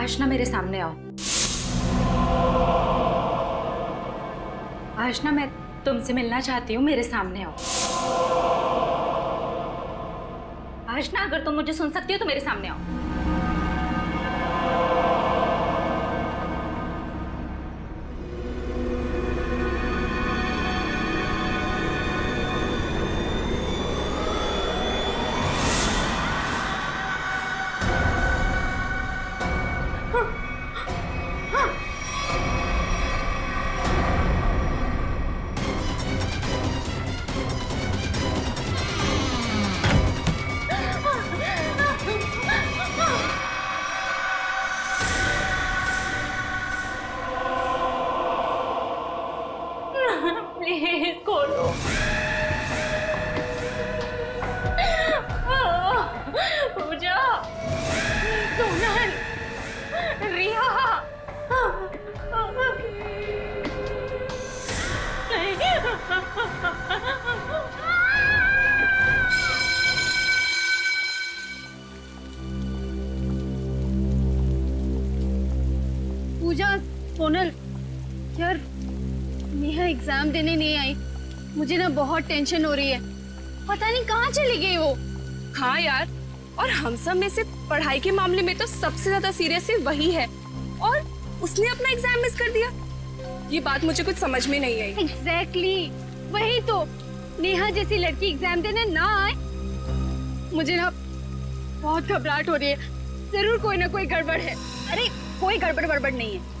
आशना मेरे सामने आओ। आशना मैं तुमसे मिलना चाहती हूँ, मेरे सामने आओ। आशना अगर तुम मुझे सुन सकती हो तो मेरे सामने आओ। प्लीज खोलो। पूजा, सोनल, रिया। पूजा, सोनल, यार नेहा एग्जाम देने नहीं आई। मुझे ना बहुत टेंशन हो रही है। पता नहीं कहाँ चली गई वो। हाँ यार, और हम सब में से पढ़ाई के मामले में तो सबसे ज्यादा सीरियस है वही है, और उसने अपना एग्जाम मिस कर दिया। ये बात मुझे कुछ समझ में नहीं आई। एग्जैक्टली, वही तो। नेहा जैसी लड़की एग्जाम देने ना आए, मुझे ना बहुत घबराहट हो रही है। जरूर कोई ना कोई गड़बड़ है। अरे कोई गड़बड़ वड़बड़ नहीं है।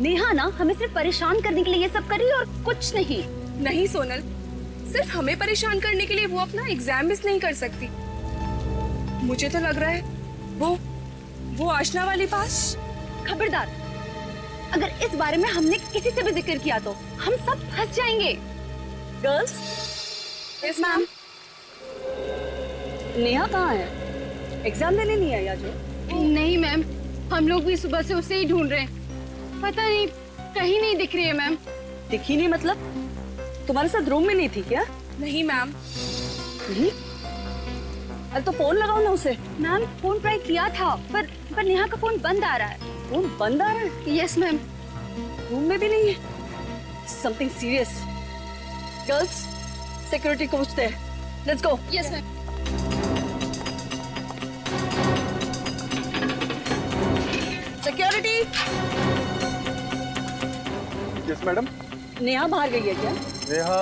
नेहा ना हमें सिर्फ परेशान करने के लिए ये सब कर रही है और कुछ नहीं। नहीं सोनल, सिर्फ हमें परेशान करने के लिए वो अपना एग्जाम मिस नहीं कर सकती। मुझे तो लग रहा है वो आशना वाली पास। खबरदार, अगर इस बारे में हमने किसी से भी जिक्र किया तो हम सब फंस जाएंगे। गर्ल्स। Yes ma'am. नेहा कहाँ है? एग्जाम देने नहीं आई आज? नहीं मैम, हम लोग भी सुबह से उसे ही ढूंढ रहे हैं। पता नहीं, कहीं नहीं दिख रही है मैम। दिखी नहीं मतलब? तुम्हारे साथ रूम में नहीं थी क्या? नहीं मैम। नहीं? अरे तो फोन लगाओ ना उसे। मैम फोन ट्राई किया था, पर नेहा का फोन बंद आ रहा है। फोन बंद आ रहा है? Yes ma'am. रूम में भी नहीं है। Something serious. गर्ल्स, सिक्योरिटी को पूछते हैं। Let's go. Yes ma'am. Security. Yes madam. Neha बाहर गई है क्या? नेहा?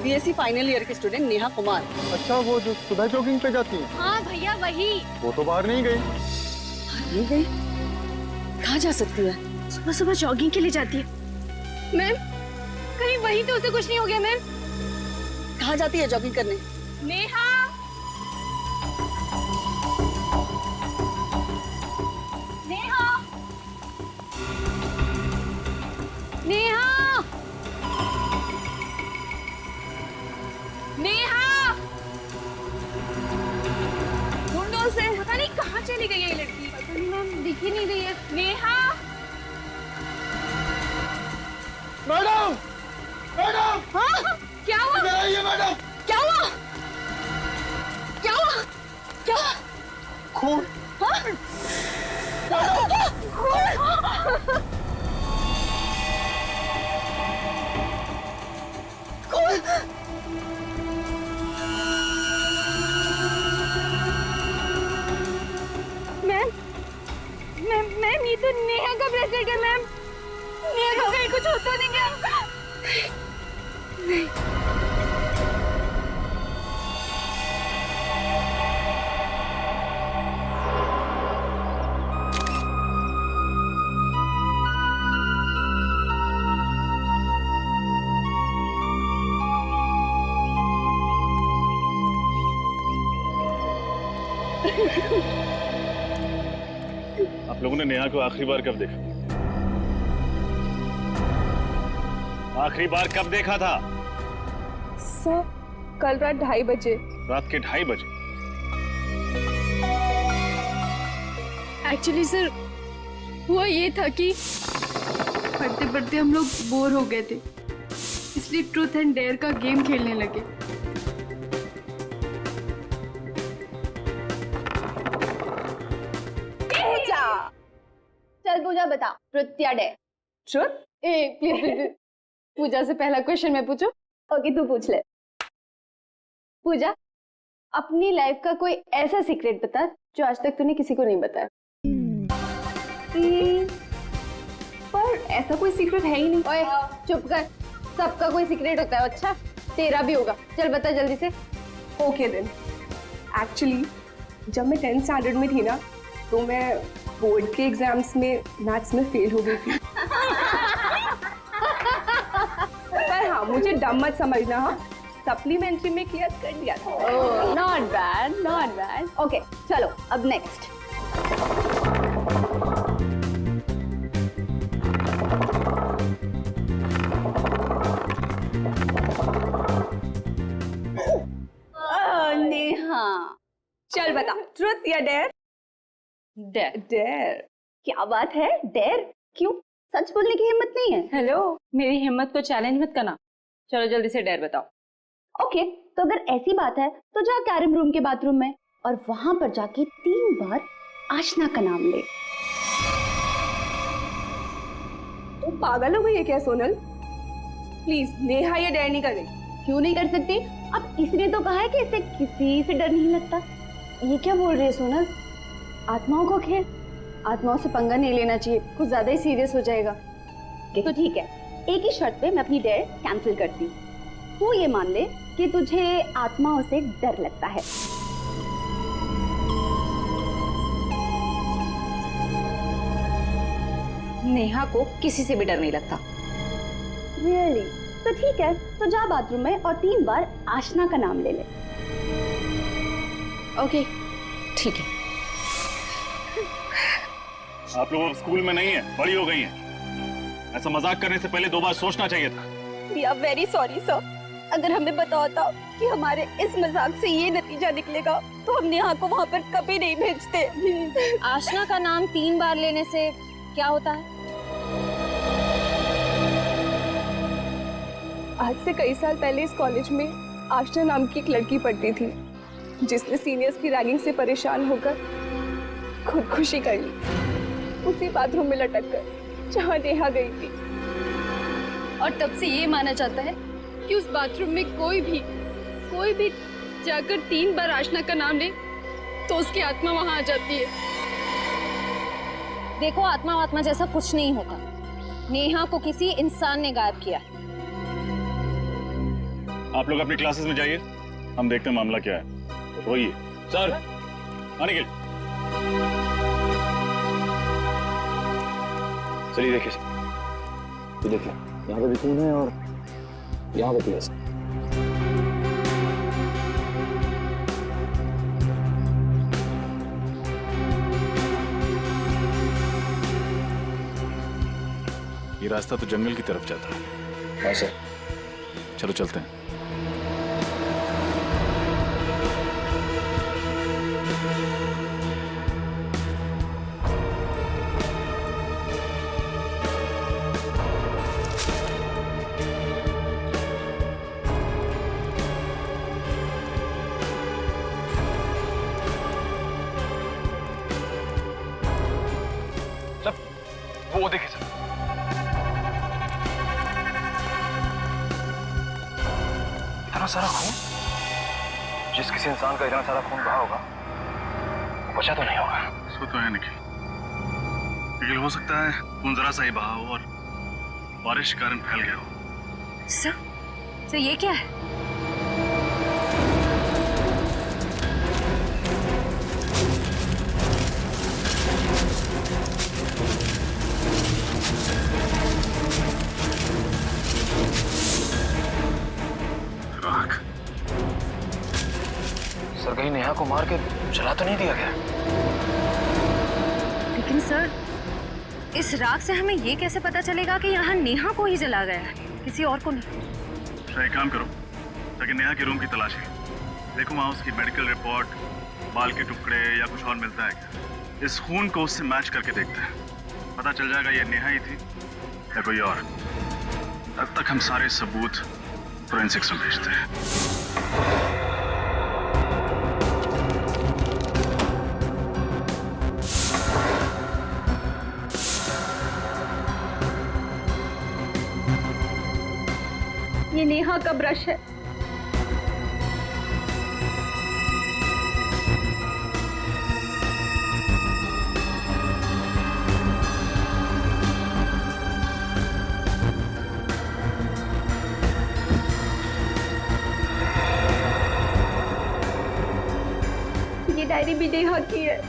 बीएससी फाइनल ईयर की स्टूडेंट नेहा कुमार। अच्छा, वो जो सुबह जॉगिंग पे जाती है? हाँ भैया, वही। वो तो बाहर नहीं गई। नहीं गई? कहाँ जा सकती है? सुबह सुबह जॉगिंग के लिए जाती है। मैम, कहीं वही तो उसे कुछ नहीं हो गया मैम? कहाँ जाती है जॉगिंग करने? नेहा। नेहा। नेहा। नेहा, ढूंढो उसे। पता नहीं कहाँ चली गई है ये लड़की। पता नहीं मैम, दिख ही नहीं रही है। नेहा। मैडम! मैडम! हाँ, क्या हुआ? इधर आइए मैडम! क्या हुआ? क्या हुआ? क्या हुआ? खून! मैम, ये तो नेहा का ब्रेसलेट है मैम। नेहा को कहीं कुछ होता नहीं क्या? नहीं। आप लोगों ने नेहा को आखिरी बार कब देखा? आखिरी बार कब देखा था? सर, कल रात 2:30 बजे। रात के 2:30 बजे? एक्चुअली सर, हुआ ये था कि पढ़ते पढ़ते हम लोग बोर हो गए थे, इसलिए ट्रूथ एंड डेयर का गेम खेलने लगे। चल पूजा बता, ट्रुथ या डेयर? ट्रुथ? ए प्लीज प्लीज पूजा से पहला क्वेश्चन मैं पूछूं? ओके तू पूछ ले। पूजा, अपनी लाइफ का कोई ऐसा सीक्रेट बता जो आज तक तूने किसी को नहीं बताया। पर ऐसा कोई सीक्रेट है ही नहीं। ओए चुप कर, सबका कोई सीक्रेट होता है। अच्छा तेरा भी होगा, चल बता जल्दी से। ओके देन, एक्चुअली जब मैं 10th स्टैंडर्ड में थी ना, तो मैं बोर्ड के एग्जाम्स में मैथ्स में फेल हो गई थी। पर हाँ, मुझे डम मत समझना, हाँ सप्लीमेंट्री में क्लियर कर दिया था। Oh not bad, not bad. Okay चलो अब नेक्स्ट। नेहा, चल बता, ट्रुथ या डेयर? डेयर। डेयर? क्या बात है, डेयर? क्यों, सच बोलने की हिम्मत नहीं है? हेलो, मेरी हिम्मत को चैलेंज मत करना। चलो जल्दी से डेयर बताओ। ओके, तो अगर ऐसी बात है तो जा कैरम रूम के बाथरूम में और वहां पर जाके 3 बार आशना का नाम ले। तो पागल हो गई है क्या सोनल? प्लीज नेहा ये डेयर नहीं कर रही। क्यों नहीं कर सकती? अब इसने तो कहा है कि इसे किसी से डर नहीं लगता। ये क्या बोल रही है सोनल? आत्माओं को खेल, आत्माओं से पंगा नहीं लेना चाहिए, कुछ ज्यादा ही सीरियस हो जाएगा। तो ठीक है, एक ही शर्त पे मैं अपनी डेयर कैंसिल करती हूँ। तू ये मान ले कि तुझे आत्माओं से डर लगता है। नेहा को किसी से भी डर नहीं लगता। रियली? तो ठीक है, तो जा बाथरूम में और 3 बार आशना का नाम ले ले। ओके ठीक है। आप लोग अब स्कूल में नहीं है, बड़ी हो गई हैं। ऐसा मजाक करने से पहले 2 बार सोचना चाहिए था। We are very sorry sir. अगर हमें पता होता कि हमारे इस मजाक से ये नतीजा निकलेगा तो हम नेहा को वहाँ पर कभी नहीं भेजते। आशना का नाम 3 बार लेने से क्या होता है? आज से कई साल पहले इस कॉलेज में आशना नाम की एक लड़की पढ़ती थी, जिसने सीनियर्स की रैगिंग से परेशान होकर खुदकुशी कर ली, उसी बाथरूम में लटक कर जहाँ नेहा गई थी। और तब से ये माना जाता है कि उस बाथरूम में कोई भी जाकर 3 बार आशना का नाम ले तो उसकी आत्मा वहां आ जाती है। देखो, आत्मा जैसा कुछ नहीं होता। नेहा को किसी इंसान ने गायब किया। आप लोग अपनी क्लासेस में जाइए, हम देखते हैं मामला क्या है। वही सर, आने के लिए। चलिए देखिए सर, ये देखिए यहाँ पे भी खून है और यहाँ पे भी है। ये रास्ता तो जंगल की तरफ जाता है। हाँ सर। चलो चलते हैं। वो देखिए सर, इतना सारा खून। जिस किसी इंसान का इतना सारा खून बहा होगा वो बचा तो नहीं होगा। सो तो है निखिल, लेकिन हो सकता है खून जरा सा ही बहा हो और बारिश के कारण फैल गया हो। सर ये क्या है? राख। सर कहीं नेहा को मार के जला तो नहीं दिया गया? लेकिन सर, इस राख से हमें ये कैसे पता चलेगा कि यहाँ नेहा को ही जला गया है, किसी और को नहीं? तो एक काम करो, ताकि नेहा के रूम की तलाशी देखो, वहाँ उसकी मेडिकल रिपोर्ट, बाल के टुकड़े या कुछ और मिलता है क्या। इस खून को उससे मैच करके देखते हैं, पता चल जाएगा ये नेहा ही थी या कोई और। तब तक हम सारे सबूत फोरेंसिक्स में भेजते हैं। नेहा का ब्रश है। ये डायरी भी नेहा की है।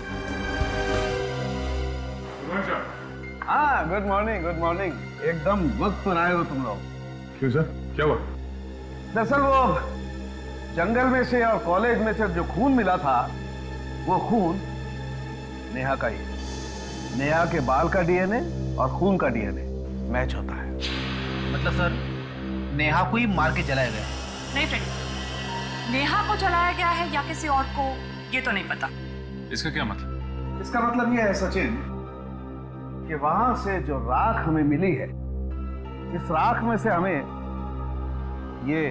हाँ, गुड मॉर्निंग। एकदम वक्त पर आए हो तुम लोग। क्यों सर, क्या हुआ? दरअसल वो जंगल में से और कॉलेज में से जो खून मिला था, वो खून नेहा का ही है। नेहा के बाल का डीएनए और खून का डीएनए मैच होता है। मतलब सर, नेहा को ही मार के जलाया गया? नहीं फ्रेंड, नेहा को जलाया गया है या किसी और को, ये तो नहीं पता। इसका क्या मतलब? इसका मतलब ये है सचिन कि वहां से जो राख हमें मिली है, इस राख में से हमें ये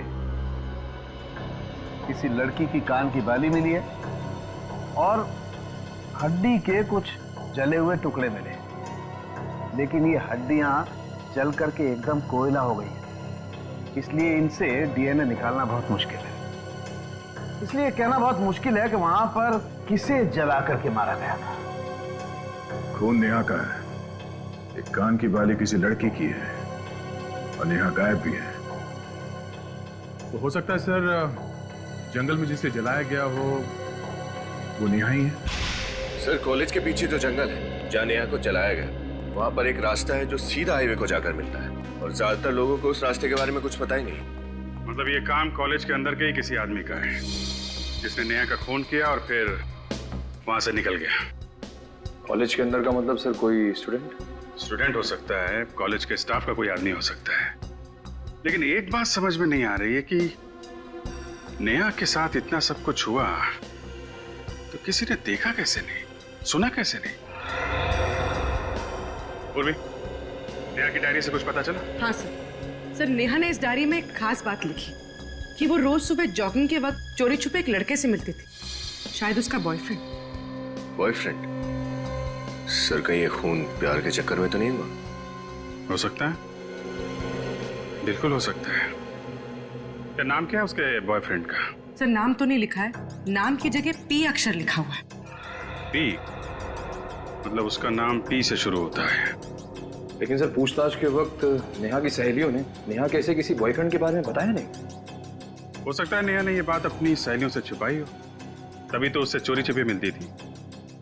किसी लड़की की कान की बाली मिली है और हड्डी के कुछ जले हुए टुकड़े मिले। लेकिन ये हड्डियां जल करके एकदम कोयला हो गई है, इसलिए इनसे डीएनए निकालना बहुत मुश्किल है। इसलिए कहना बहुत मुश्किल है कि वहां पर किसे जला करके मारा गया था। खून नेहा का है, एक कान की बाली किसी लड़की की है और नेहा गायब भी है। तो हो सकता है सर, जंगल में जिसे जलाया गया हो वो नेहा ही है। सर, कॉलेज के पीछे जो जंगल है जहाँ नेहा को जलाया गया, वहाँ पर एक रास्ता है जो सीधा हाईवे को जाकर मिलता है और ज्यादातर लोगों को उस रास्ते के बारे में कुछ पता ही नहीं। मतलब ये काम कॉलेज के अंदर के ही किसी आदमी का है जिसने नेहा का खून किया और फिर वहां से निकल गया। कॉलेज के अंदर का मतलब सर कोई स्टूडेंट हो सकता है, कॉलेज के स्टाफ का कोई आदमी हो सकता है। लेकिन एक बात समझ में नहीं आ रही है कि नेहा के साथ इतना सब कुछ हुआ तो किसी ने देखा कैसे नहीं, सुना कैसे नहीं? उर्वी, नेहा की डायरी से कुछ पता चला? हाँ सर, नेहा ने इस डायरी में एक खास बात लिखी कि वो रोज सुबह जॉगिंग के वक्त चोरी छुपे एक लड़के से मिलती थी, शायद उसका बॉयफ्रेंड। सर, कहीं ये खून प्यार के चक्कर में तो नहीं हुआ? हो सकता है, बिल्कुल हो सकता है। क्या नाम क्या है उसके बॉयफ्रेंड का? सर नाम तो नहीं लिखा है, नाम की जगह पी अक्षर लिखा हुआ है। पी? मतलब उसका नाम पी से शुरू होता है। लेकिन सर, पूछताछ के वक्त नेहा की सहेलियों ने नेहा के ऐसे किसी बॉयफ्रेंड के बारे में बताया नहीं। हो सकता है नेहा ने ये बात अपनी सहेलियों से छुपाई हो, तभी तो उससे चोरी छिपी मिलती थी।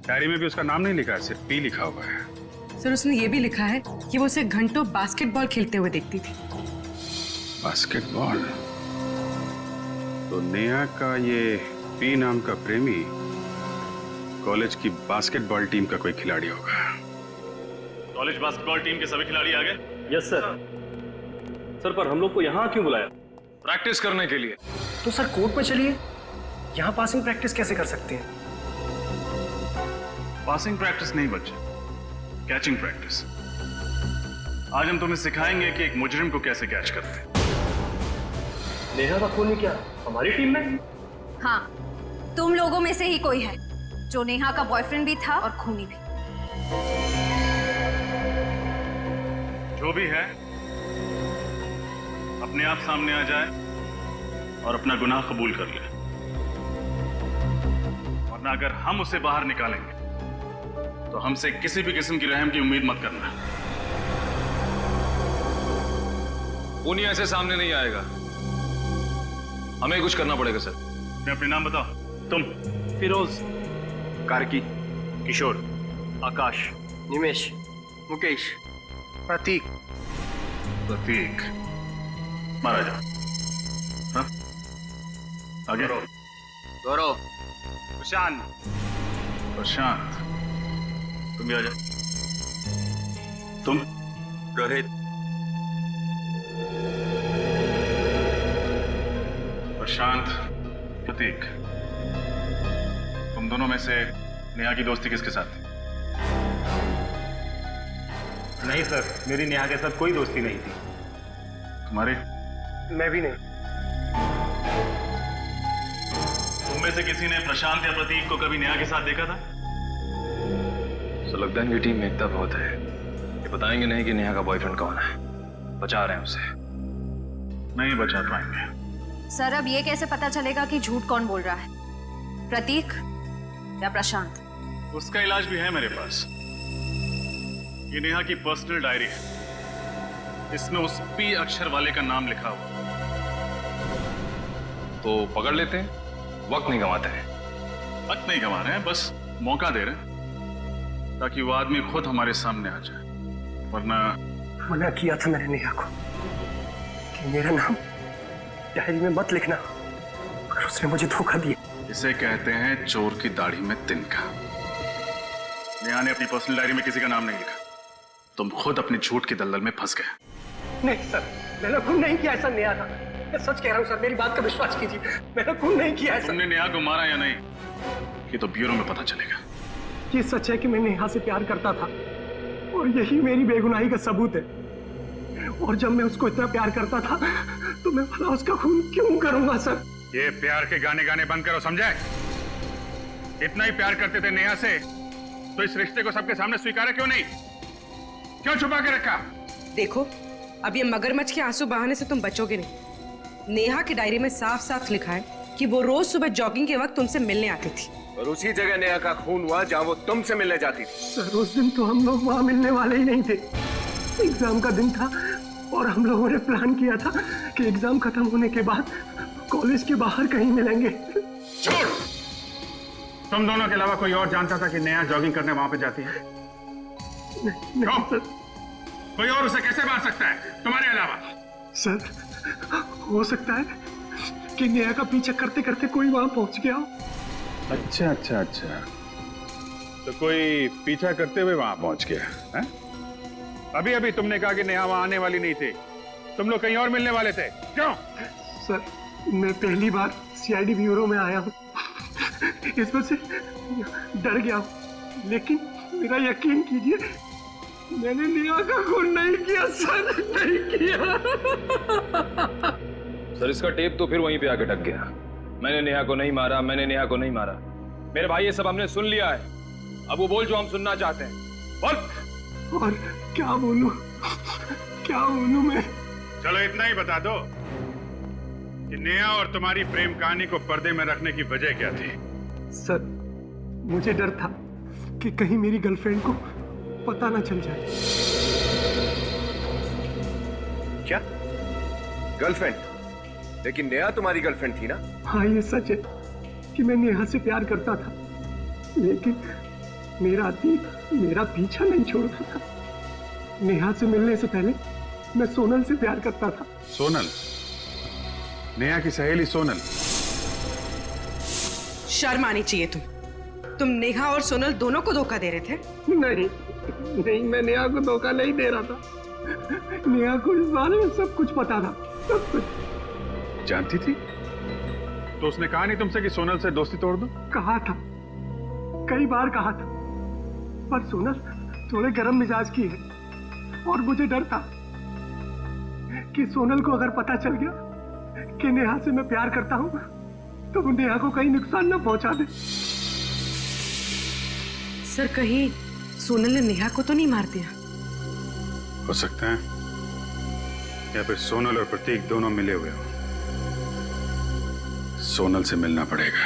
डायरी में भी उसका नाम नहीं लिखा है, सिर्फ पी लिखा हुआ है। सर उसने ये भी लिखा है कि वो उसे घंटों बास्केटबॉल खेलते हुए देखती थी। बास्केटबॉल? तो नेहा का ये पी नाम का प्रेमी कॉलेज की बास्केटबॉल टीम का कोई खिलाड़ी होगा। कॉलेज बास्केटबॉल टीम के सभी खिलाड़ी आ गए? Yes sir. सर, पर हम लोग को यहाँ क्यों बुलाया? प्रैक्टिस करने के लिए। तो सर कोर्ट पे चलिए, यहाँ पासिंग प्रैक्टिस कैसे कर सकते हैं? पासिंग प्रैक्टिस नहीं बच्चे, कैचिंग प्रैक्टिस। आज हम तुम्हें सिखाएंगे कि एक मुजरिम को कैसे कैच करते हैं। नेहा का खूनी क्या हमारी टीम में? हाँ, तुम लोगों में से ही कोई है जो नेहा का बॉयफ्रेंड भी था और खूनी भी। जो भी है अपने आप सामने आ जाए और अपना गुनाह कबूल कर ले, वरना अगर हम उसे बाहर निकालेंगे तो हमसे किसी भी किस्म की रहम की उम्मीद मत करना। खूनी ऐसे सामने नहीं आएगा, हमें कुछ करना पड़ेगा सर। मैं अपने नाम बताओ। तुम? फिरोज, कार्की, किशोर, आकाश, निमेश, मुकेश, प्रतीक। प्रतीक, मारा जाओ। हाँ? आगे। गौरव, प्रशांत। प्रशांत, तुम भी आ जाओ। तुम? रोहित। प्रशांत, प्रतीक, तुम दोनों में से नेहा की दोस्ती किसके साथ थी? नहीं सर, मेरी नेहा के साथ कोई दोस्ती नहीं थी। तुम्हारी? मैं भी नहीं। तुम में से किसी ने प्रशांत या प्रतीक को कभी नेहा के साथ देखा था? तो लगता है इनकी टीम में एकता बहुत है। ये बताएंगे नहीं कि नेहा का बॉयफ्रेंड कौन है, बचा रहे हैं उसे। नहीं बचा पाएंगे। सर अब ये कैसे पता चलेगा कि झूठ कौन बोल रहा है, प्रतीक या प्रशांत? उसका इलाज भी है मेरे पास। ये नेहा की पर्सनल डायरी है, इसमें उस पी अक्षर वाले का नाम लिखा हुआ। तो पकड़ लेते हैं, वक्त नहीं गंवाते हैं। वक्त नहीं गंवा रहे हैं, बस मौका दे रहे हैं ताकि वो आदमी खुद हमारे सामने आ जाए, वरना मना किया था मैंने नेहा को कि मेरा नाम डायरी में मत लिखना, मगर उसने मुझे धोखा दिया। इसे कहते हैं चोर की दाढ़ी में तिनका। नेहा ने अपनी पर्सनल डायरी में किसी का नाम नहीं लिखा, तुम खुद अपने झूठ की दलदल में फंस गए। नहीं सर, मैंने खून नहीं किया, ऐसा नेहा था। मैं सच कह रहा हूँ सर, मेरी बात का विश्वास कीजिए, मैंने खून नहीं किया है। तुमने नेहा को मारा या नहीं, ये तो ब्यूरो में पता चलेगा। ये सच है कि मैं नेहा से प्यार करता था और यही मेरी बेगुनाही का सबूत है। और जब मैं उसको इतना प्यार करता था तो मैं भला उसका खून क्यों करूंगा सर? ये प्यार के गाने गाने बंद करो, समझे? इतना ही प्यार करते थे नेहा से तो इस रिश्ते को सबके सामने स्वीकारा क्यों नहीं? क्यों छुपा के रखा? देखो, अब ये मगरमच्छ के आंसू बहाने से तुम बचोगे नहीं। नेहा की डायरी में साफ साफ लिखा है कि वो रोज सुबह जॉगिंग के वक्त तुमसे मिलने आती थी, और उसी जगह नेहा का खून हुआ जहां वो तुमसे मिलने जाती थी। सर उस दिन तो हम लोग वहां मिलने वाले ही नहीं थे। एग्जाम का दिन था और हम लोगों ने प्लान किया था कि एग्जाम खत्म होने के बाद कॉलेज के बाहर कहीं मिलेंगे। छोड़! तुम दोनों के अलावा कोई और जानता था कि नेहा जॉगिंग करने वहां पे जाती है? नहीं सर। कोई और उसे कैसे मार सकता है तुम्हारे अलावा? सर हो सकता है कि नेहा का पीछा करते करते कोई वहां पहुंच गया हो। अच्छा अच्छा अच्छा, तो कोई पीछा करते हुए वहां पहुंच गया है? अभी अभी तुमने कहा कि नेहा वहां आने वाली नहीं थी, तुम लोग कहीं और मिलने वाले थे, क्यों? सर मैं पहली बार सीआईडी ब्यूरो में आया हूँ, इस वजह से डर गया हूँ, लेकिन मेरा यकीन कीजिए मैंने नेहा का खून नहीं किया सर, नहीं किया। सर इसका टेप तो फिर वहीं पे आके अटक गया। मैंने नेहा को नहीं मारा, मैंने नेहा को नहीं मारा। मेरे भाई ये सब हमने सुन लिया है, अब वो बोल जो हम सुनना चाहते हैं, बोल। और क्या बोलूं, क्या बोलूं मैं? चलो इतना ही बता दो कि नेहा और तुम्हारी प्रेम कहानी को पर्दे में रखने की वजह क्या थी? सर मुझे डर था कि कहीं मेरी गर्लफ्रेंड को पता ना चल जाए। क्या गर्लफ्रेंड? लेकिन नेहा तुम्हारी गर्लफ्रेंड थी ना? हाँ ये सच है कि मैं नेहा से प्यार करता था, लेकिन मेरा अतीत मेरा पीछा नहीं छोड़ता था। नेहा से मिलने से पहले मैं सोनल से प्यार करता था। सोनल? नेहा की सहेली सोनल? शर्म आनी चाहिए तुम नेहा और सोनल दोनों को धोखा दे रहे थे। नहीं नहीं, मैं नेहा को धोखा नहीं दे रहा था। नेहा को इस बारे में सब कुछ पता था, सब कुछ। जानती थी? तो उसने कहा नहीं तुमसे कि सोनल से दोस्ती तोड़ दो? कहा था, कई बार कहा था, पर सोनल थोड़े गर्म मिजाज की है और मुझे डर था कि सोनल को अगर पता चल गया कि नेहा से मैं प्यार करता हूं तो वो नेहा को कहीं नुकसान न पहुंचा दे। सर कहीं सोनल ने नेहा को तो नहीं मार दिया? हो सकता है, या फिर सोनल और प्रतीक दोनों मिले हुए हो। सोनल से मिलना पड़ेगा।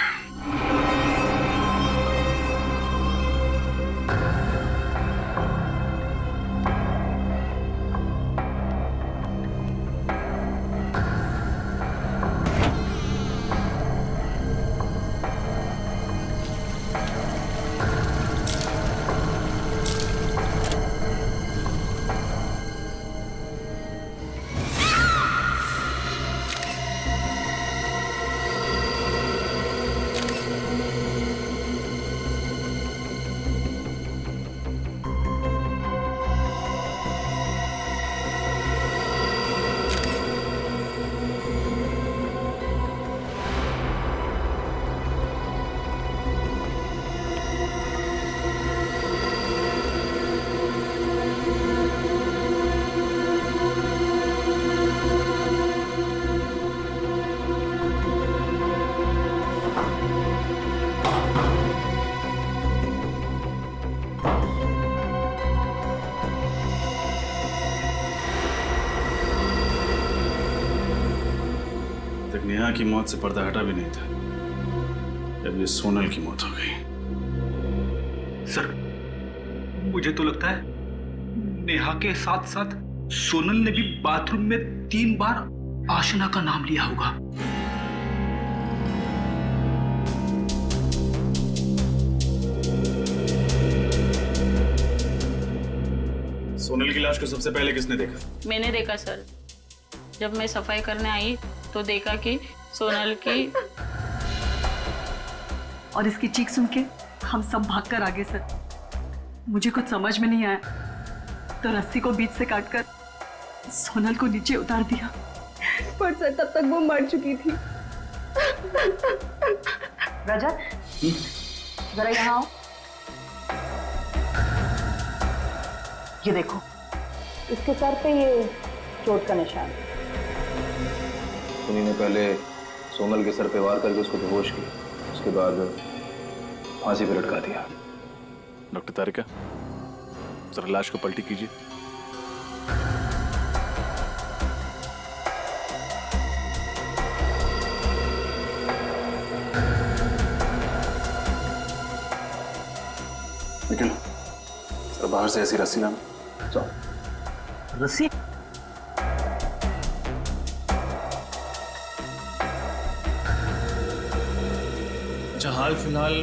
की मौत से पर्दा हटा भी नहीं था, जब ये सोनल की मौत हो गई। सर, मुझे तो लगता है नेहा के साथ साथ सोनल ने भी बाथरूम में 3 बार आशना का नाम लिया होगा। सोनल की लाश को सबसे पहले किसने देखा? मैंने देखा सर। जब मैं सफाई करने आई तो देखा कि सोनल की और इसकी चीख सुन के हम सब भागकर आ गए सर। मुझे कुछ समझ में नहीं आया तो रस्सी को बीच से काटकर सोनल को नीचे उतार दिया। पर सर तब तक वो मर चुकी थी। रजत, जरा यहाँ आओ। ये देखो, इसके सर पे ये चोट का निशान। उन्हीं ने पहले सोनल के सर पे वार करके उसको बेहोश किया, उसके बाद फांसी पे लटका दिया। डॉक्टर तारिका, जरा लाश को पलटी कीजिए। निकलो, जरा बाहर से ऐसी रस्सी लाना। रस्सी? अच्छा, हाल फिलहाल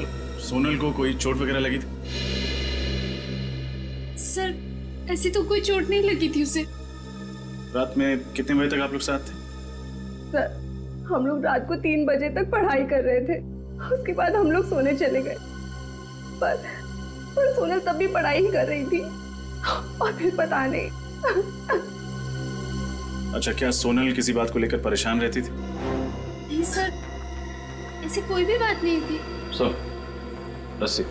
सोनल को कोई चोट वगैरह लगी थी? सर, ऐसी तो कोई चोट नहीं लगी थी उसे। रात में कितने बजे तक आप लोग साथ थे? सर, हम लोग रात को 3 बजे तक पढ़ाई कर रहे थे। उसके बाद हम लोग सोने चले गए। पर सोनल तब भी पढ़ाई ही कर रही थी और फिर पता नहीं। अच्छा, क्या सोनल किसी बात को लेकर परेशान रहती थी? नहीं सर, ऐसी कोई भी बात नहीं थी। सुन, रस्सी।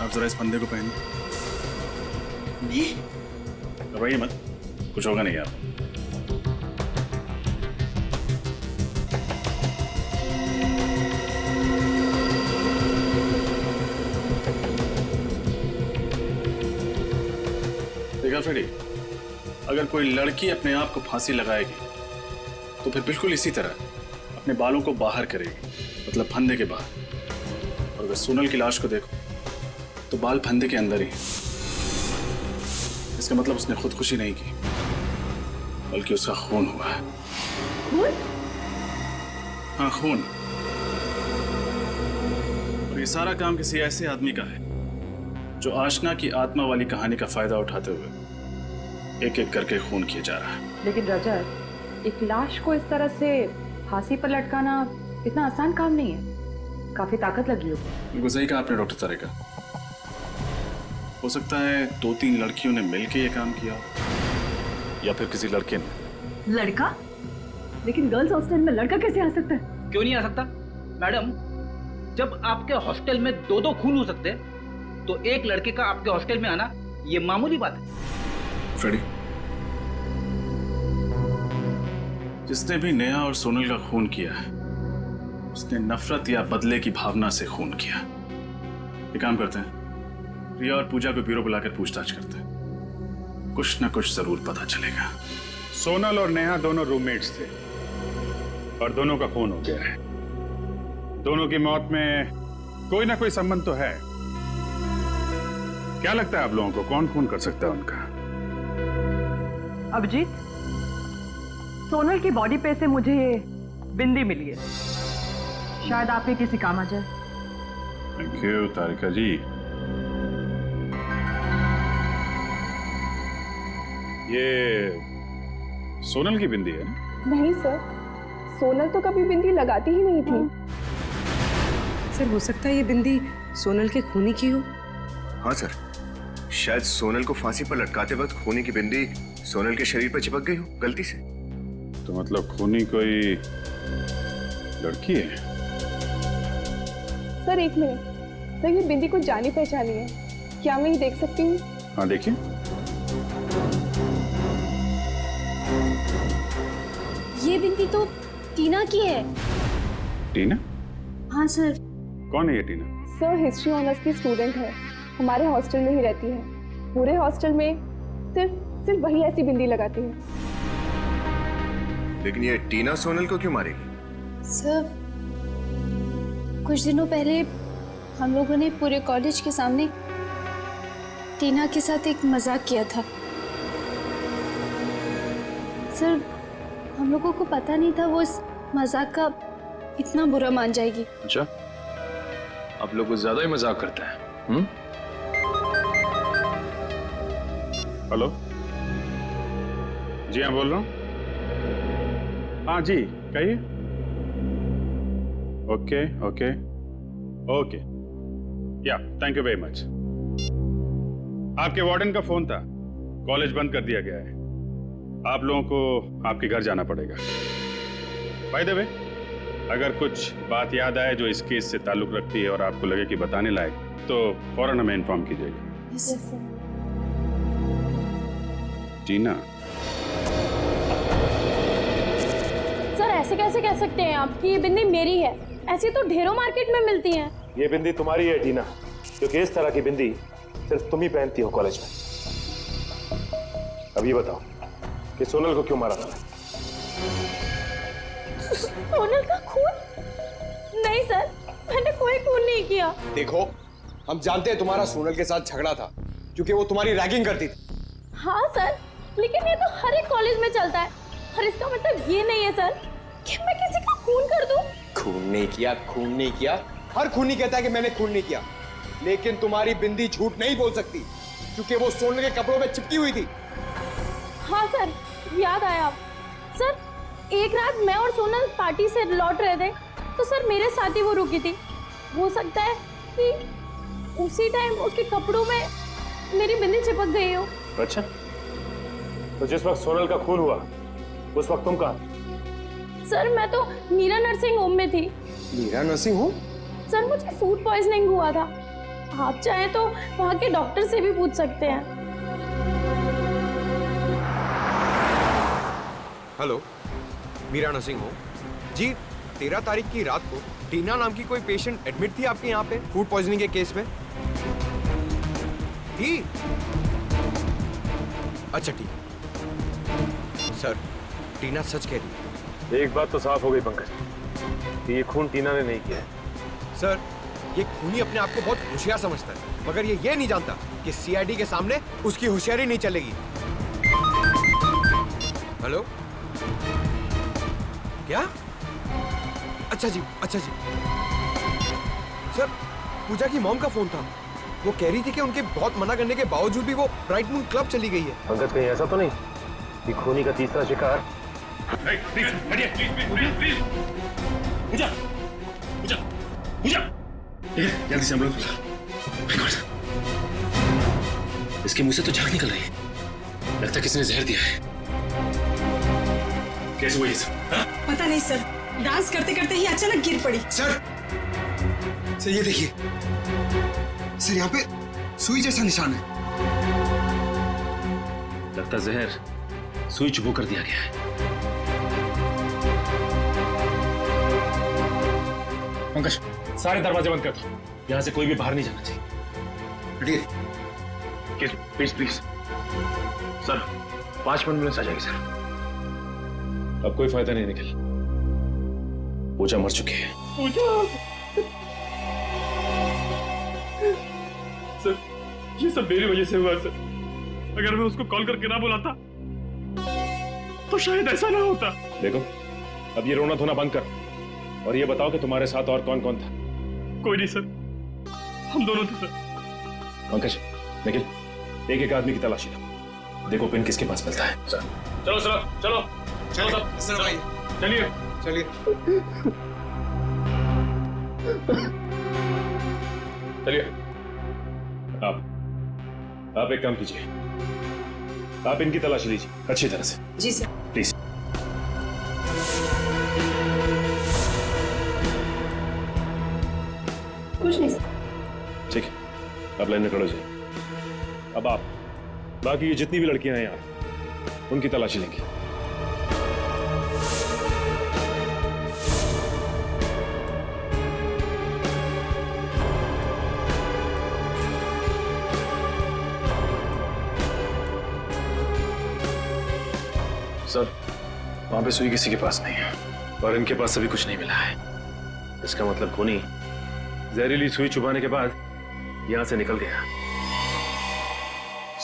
आप जरा इस फंदे को पहनिए। घबराइए मत, कुछ होगा नहीं। आप देखा फ्रेडी, अगर कोई लड़की अपने आप को फांसी लगाएगी तो फिर बिल्कुल इसी तरह अपने बालों को बाहर करेगी, मतलब फंदे के बाहर। और अगर सोनल की लाश को देखो तो बाल फंदे के अंदर ही। इसका मतलब उसने खुदकुशी नहीं की, बल्कि उसका खून हुआ है। खून? हाँ, खून। और ये सारा काम किसी ऐसे आदमी का है जो आशना की आत्मा वाली कहानी का फायदा उठाते हुए एक एक करके खून किया जा रहा है। लेकिन रजत, एक लाश को इस तरह से फांसी पर लटकाना इतना आसान काम नहीं है। काफी ताकत लगी होगी। बिल्कुल सही कहा आपने डॉक्टर तारिका। हो सकता है 2-3 लड़कियों ने मिलकर ये काम किया, या फिर किसी लड़के ने। लड़का? लेकिन गर्ल्स हॉस्टल में लड़का कैसे आ सकता है? क्यों नहीं आ सकता मैडम? जब आपके हॉस्टल में 2-2 खून हो सकते हैं, तो एक लड़के का आपके हॉस्टल में आना ये मामूली बात है। फ्रेडी, जिसने भी नेहा और सोनल का खून किया है, उसने नफरत या बदले की भावना से खून किया। ये काम करते हैं, प्रिया और पूजा को ब्यूरो बुलाकर पूछताछ करते हैं। कुछ ना कुछ जरूर पता चलेगा। सोनल और नेहा दोनों रूममेट्स थे और दोनों का खून हो गया है। दोनों की मौत में कोई ना कोई संबंध तो है। क्या लगता है आप लोगों को, कौन खून कर सकता है उनका? अभिजीत, सोनल की बॉडी पे से मुझे ये बिंदी मिली है, शायद आपके किसी काम आ जाए। थैंक यू तारिका जी। ये सोनल की बिंदी है? नहीं सर, सोनल तो कभी बिंदी लगाती ही नहीं थी। सर, हो सकता है ये बिंदी सोनल के खूनी की हो। हाँ सर, शायद सोनल को फांसी पर लटकाते वक्त खूनी की बिंदी सोनल के शरीर पर चिपक गई हो गलती से। तो मतलब खूनी कोई लड़की है? सर एक मिनट, सर ये बिंदी को जानी पहचानी है, क्या मैं ये देख सकती हूँ? हाँ देखिए। ये बिंदी तो टीना की है। टीना? हाँ सर। कौन है ये टीना? सर हिस्ट्री ऑनर्स की स्टूडेंट है, हमारे हॉस्टल में ही रहती है। पूरे हॉस्टल में सिर्फ वही ऐसी बिंदी लगाती है। लेकिन ये टीना सोनल को क्यों मारेगी? सर, कुछ दिनों पहले हम लोगों ने पूरे कॉलेज के सामने टीना के साथ एक मजाक किया था। सर, हम लोगों को पता नहीं था वो इस मजाक का इतना बुरा मान जाएगी। अच्छा, आप लोग कुछ ज्यादा ही मजाक करते हैं। हेलो, जी हाँ बोल रहा हूँ। हाँ जी, कहिए। ओके ओके ओके, या थैंक यू वेरी मच। आपके वार्डन का फोन था, कॉलेज बंद कर दिया गया है, आप लोगों को आपके घर जाना पड़ेगा। बाय द वे, अगर कुछ बात याद आए जो इस केस से ताल्लुक रखती है और आपको लगे कि बताने लायक, तो फौरन हमें इन्फॉर्म कीजिएगा। टीना, सर ऐसे कैसे कह सकते हैं आप कि ये बिंदी मेरी है? ऐसी तो ढेरों मार्केट में मिलती हैं। ये बिंदी तुम्हारी है टीना, क्योंकि इस तरह की बिंदी सिर्फ तुम ही पहनती हो कॉलेज में। अब ये बताओ कि सोनल को क्यों मारा था? सोनल का खून? नहीं सर, मैंने कोई खून नहीं किया। देखो, हम जानते हैं तुम्हारा सोनल के साथ झगड़ा था क्योंकि वो तुम्हारी रैगिंग करती थी। हाँ सर, लेकिन ये तो हर एक कॉलेज में चलता है, और इसका मतलब ये नहीं है सर कि मैं किसी का खून कर दूं। खून नहीं किया, खून नहीं किया। हर खूनी कहता है कि मैंने खून नहीं किया, लेकिन तुम्हारी बिंदी झूठ नहीं बोल सकती क्योंकि वो सोनल के कपड़ों में चिपकी हुई थी। हाँ सर, याद आया। सर, एक रात मैं और सोनल पार्टी से लौट रहे थे, तो सर मेरे साथ ही वो रुकी थी। हो सकता है कि उसी टाइम उसके कपड़ों में मेरी बिंदी चिपक गई हो। अच्छा, तो जिस वक्त सोनल का खून हुआ उस वक्त तुम कहाँ? सर मैं तो मीरा नर्सिंग होम में थी। Meera nursing home? सर मुझे फूड पॉइजनिंग हुआ था, आप चाहें तो वहाँ के डॉक्टर से भी पूछ सकते हैं। हेलो, मीरा नर्सिंग होम जी। 13 तारीख की रात को टीना नाम की कोई पेशेंट एडमिट थी आपके यहाँ पे फूड पॉइजनिंग के केस में? थी? अच्छा ठीक। सर, टीना सच कह रही है। एक बात तो साफ हो गई पंकज, कि ये खून टीना ने नहीं किया है। सर, ये खूनी अपने आप को बहुत होशियार समझता है, मगर ये नहीं जानता कि सीआईडी के सामने उसकी होशियारी नहीं चलेगी। हेलो, क्या? अच्छा जी, अच्छा जी। सर, पूजा की मॉम का फोन था, वो कह रही थी कि उनके बहुत मना करने के बावजूद भी वो ब्राइट मून क्लब चली गई है। पंकज, कहीं ऐसा तो नहीं कि खूनी का तीसरा शिकार? जल्दी से एम्बुलेंस बुला। इसके मुंह से तो झाग निकल रही है, लगता है किसी ने जहर दिया है। कैसे हुआ ये सब? पता नहीं सर, डांस करते करते ही अचानक गिर पड़ी। सर ये देखिए सर, यहाँ पे सुई जैसा निशान है। लगता जहर सुई चुभो कर दिया गया है। पंकज, सारे दरवाजे बंद कर दो, यहाँ से कोई भी बाहर नहीं जाना चाहिए। प्लीज प्लीज सर, 5 मिनट में आ जाएगी सर। अब कोई फायदा नहीं निकल, पूजा मर चुकी है। पूजा? सर, ये सब मेरी वजह से हुआ सर। अगर मैं उसको कॉल करके ना बुलाता तो शायद ऐसा ना होता। देखो, अब ये रोना धोना बंद कर और ये बताओ कि तुम्हारे साथ और कौन कौन था? कोई नहीं सर, हम दोनों थे सर। पंकज, निखिल, एक एक आदमी की तलाशी लो, देखो पिन किसके पास मिलता है। सर, चलो सर, चलो चलो सर भाई, चलिए चलिए चलिए। आप एक काम कीजिए, आप इनकी तलाशी लीजिए अच्छी तरह से। जी सर। प्लीज। कुछ नहीं सर। ठीक है, आप लाइन में खड़े हो जाइए। अब आप बाकी ये जितनी भी लड़कियां हैं यहाँ, उनकी तलाशी लेंगे। सर, वहां पे सुई किसी के पास नहीं है और इनके पास अभी कुछ नहीं मिला है। इसका मतलब खूनी जहरीली सुई चुभाने के बाद यहां से निकल गया।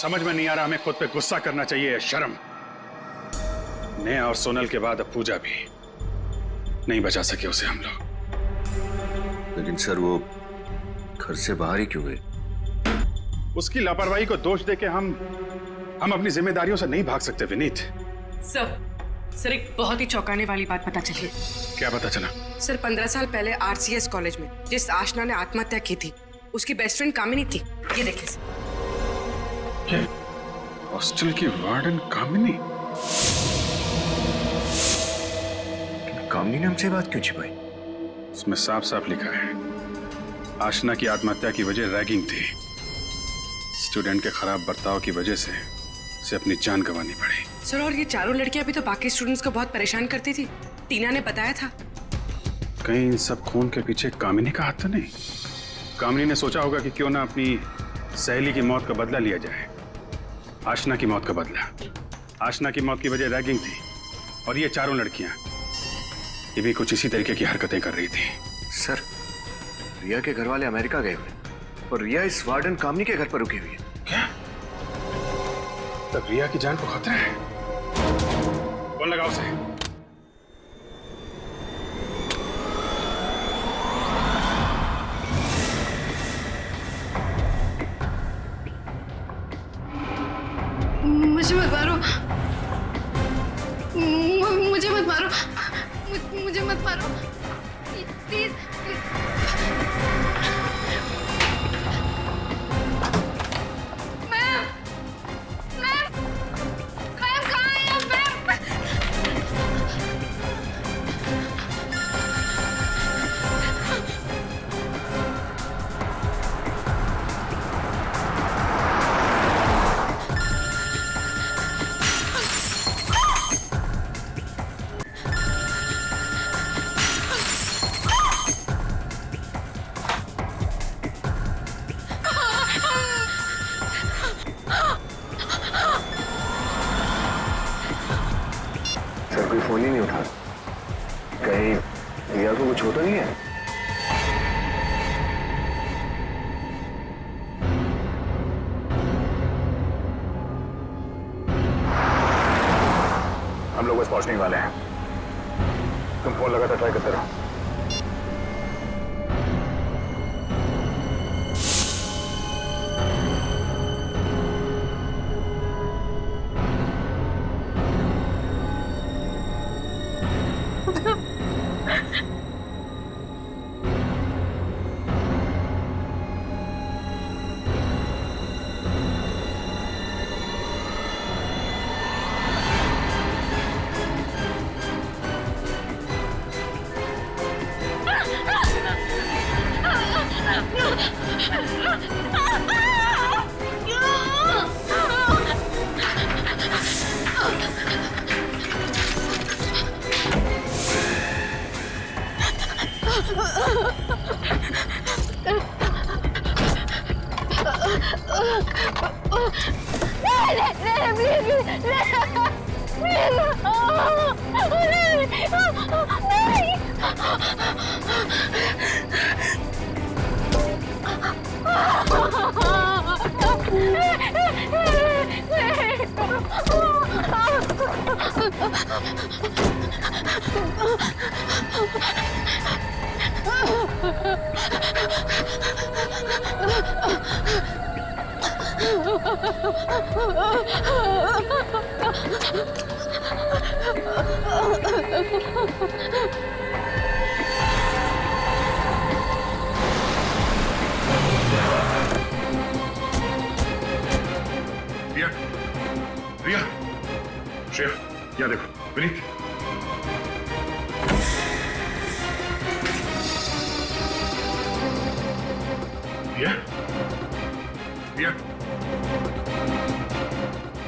समझ में नहीं आ रहा, हमें खुद पे गुस्सा करना चाहिए या शर्म। नेहा और सोनल के बाद अब पूजा भी। नहीं बचा सके उसे हम लोग। लेकिन सर वो घर से बाहर ही क्यों गए? उसकी लापरवाही को दोष देके हम अपनी जिम्मेदारियों से नहीं भाग सकते विनीत। सर एक बहुत ही चौंकाने वाली बात पता चली है। क्या पता चला? सर 15 साल पहले RCS कॉलेज में जिस आशना ने आत्महत्या की थी उसकी बेस्ट फ्रेंड कामिनी थी। ये देखिए सर। हॉस्टल की वार्डन कामिनी। कामिनी ने हमसे बात क्यों छिपाई? इसमें साफ साफ लिखा है आशना की आत्महत्या की वजह रैगिंग थी। स्टूडेंट के खराब बर्ताव की वजह से उसे अपनी जान गंवानी पड़ी। सर और ये चारों लड़कियां भी तो बाकी स्टूडेंट्स को बहुत परेशान करती थी। टीना ने बताया था। कहीं इन सब खून के पीछे कामिनी का हाथ तो नहीं? कामिनी ने सोचा होगा कि क्यों ना अपनी सहेली की मौत का बदला लिया जाए। आशना की मौत का बदला। आशना की मौत की वजह रैगिंग थी और ये चारों लड़कियां ये भी कुछ इसी तरीके की हरकतें कर रही थी। सर रिया के घर वाले अमेरिका गए हुए और रिया इस वार्डन कामिनी के घर पर रुकी हुई है। क्या? तब रिया की जान को खतरा है। फोन लगाओ उसे। मुझे मत मारो, मुझे मत मारो, मुझे मत मारो प्लीज। कोई फोन ही नहीं उठा। कहीं रिया को कुछ होता नहीं है? हम लोग बस पहुंचने वाले हैं। तुम फोन लगातार ट्राई करते रहो। रिया, श्रेया, यहाँ देखो, विनीत। रिया, रिया।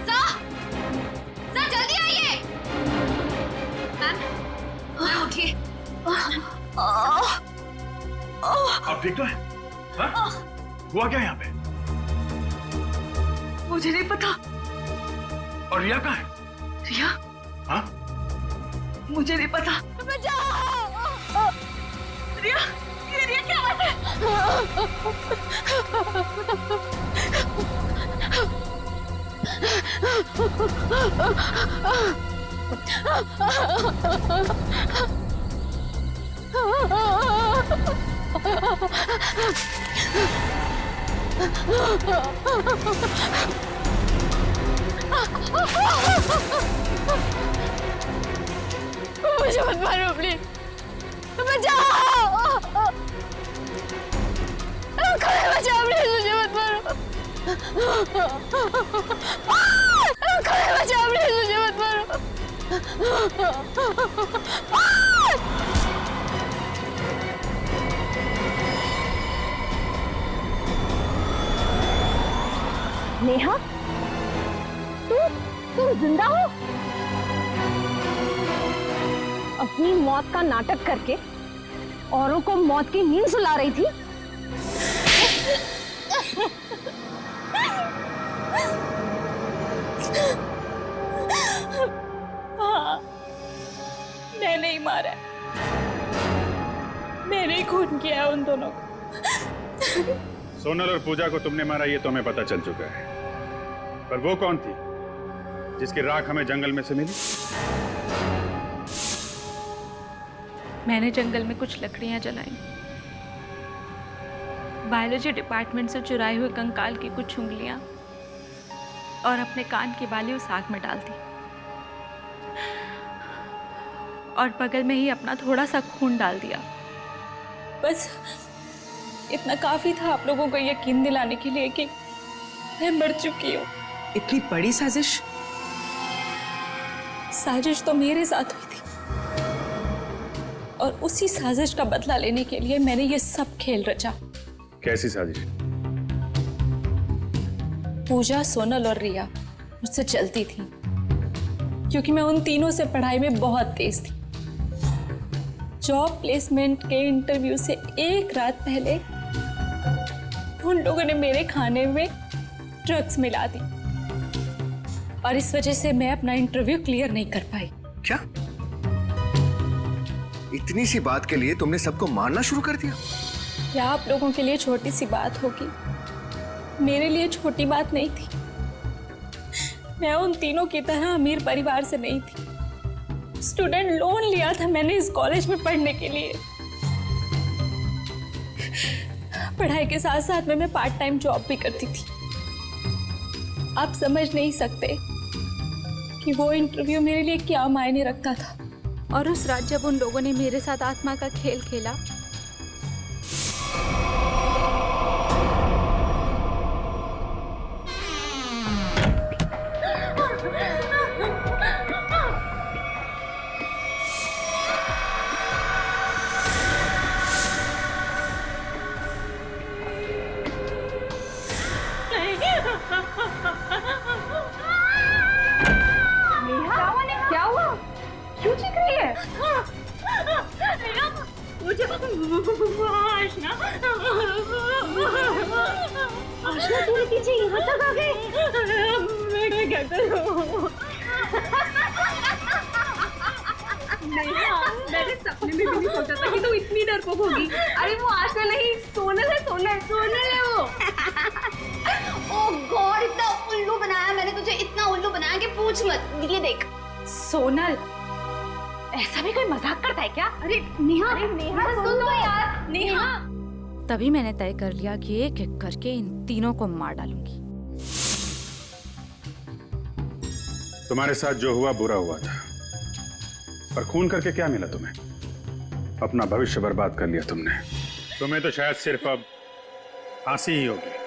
सर जल्दी आइए। मैम उठिए। आप ठीक तो है? हाँ? हुआ क्या यहाँ पे? मुझे नहीं पता। और रिया कहाँ है? रिया हाँ? मुझे नहीं पता। रिया, ये रिया क्या बात है? मुझे मत मारो प्लीज, बचाओ, बचाओ प्लीज, मुझे मत मारो, बचाओ प्लीज, मुझे मत मारो। नेहा, तुम जिंदा हो? अपनी मौत का नाटक करके औरों को मौत की नींद सुला रही थी। हाँ, मैंने ही मारा, मैंने ही खून किया उन दोनों को। सोनल और पूजा को तुमने मारा ये तो हमें पता चल चुका है, पर वो कौन थी जिसकी राख हमें जंगल में से मिली? मैंने जंगल में कुछ लकड़ियां जलाई, बायोलॉजी डिपार्टमेंट से चुराए हुए कंकाल की कुछ उंगलियां और अपने कान की बाली उस आग में डाल दी, और बगल में ही अपना थोड़ा सा खून डाल दिया। बस इतना काफी था आप लोगों को यकीन दिलाने के लिए कि मैं मर चुकी हूँ। इतनी बड़ी साजिश? साजिश तो मेरे साथ हुई थी, और उसी साजिश का बदला लेने के लिए मैंने ये सब खेल रचा। कैसी साजिश? पूजा, सोनल और रिया मुझसे चलती थी, क्योंकि मैं उन तीनों से पढ़ाई में बहुत तेज थी। जॉब प्लेसमेंट के इंटरव्यू से एक रात पहले उन लोगों ने मेरे खाने में ड्रग्स मिला दी, और इस वजह से मैं अपना इंटरव्यू क्लियर नहीं कर पाई। क्या? इतनी सी बात के लिए तुमने सबको मारना शुरू कर दिया? क्या आप लोगों के लिए छोटी सी बात होगी, मेरे लिए छोटी बात नहीं थी। मैं उन तीनों की तरह अमीर परिवार से नहीं थी। स्टूडेंट लोन लिया था मैंने इस कॉलेज में पढ़ने के लिए। पढ़ाई के साथ साथ में मैं पार्ट टाइम जॉब भी करती थी। आप समझ नहीं सकते कि वो इंटरव्यू मेरे लिए क्या मायने रखता था। और उस रात जब उन लोगों ने मेरे साथ आत्मा का खेल खेला, क्या हुआ? क्यों चीख रही है? आशना तेरे पीछे यहाँ तक आ गए? मैं क्या करूं? मैंने सपने में भी नहीं सोचा था कि तू इतनी डरपोक होगी। अरे वो आशना नहीं, सोनल है, सोनल, सोनल है वो। ओह गॉड, इतना उल्लू बनाया मैंने तुझे, इतना उल्लू बनाया कि पूछ मत। ये देख सोनल, ऐसा भी कोई मजाक करता है क्या? अरे नेहा, सुन तो यार। नेहा, तभी मैंने तय कर लिया कि एक एक करके इन तीनों को मार डालूंगी। तुम्हारे साथ जो हुआ बुरा हुआ था, पर खून करके क्या मिला तुम्हें? अपना भविष्य बर्बाद कर लिया तुमने। तुम्हें तो शायद सिर्फ अब फांसी ही होगी।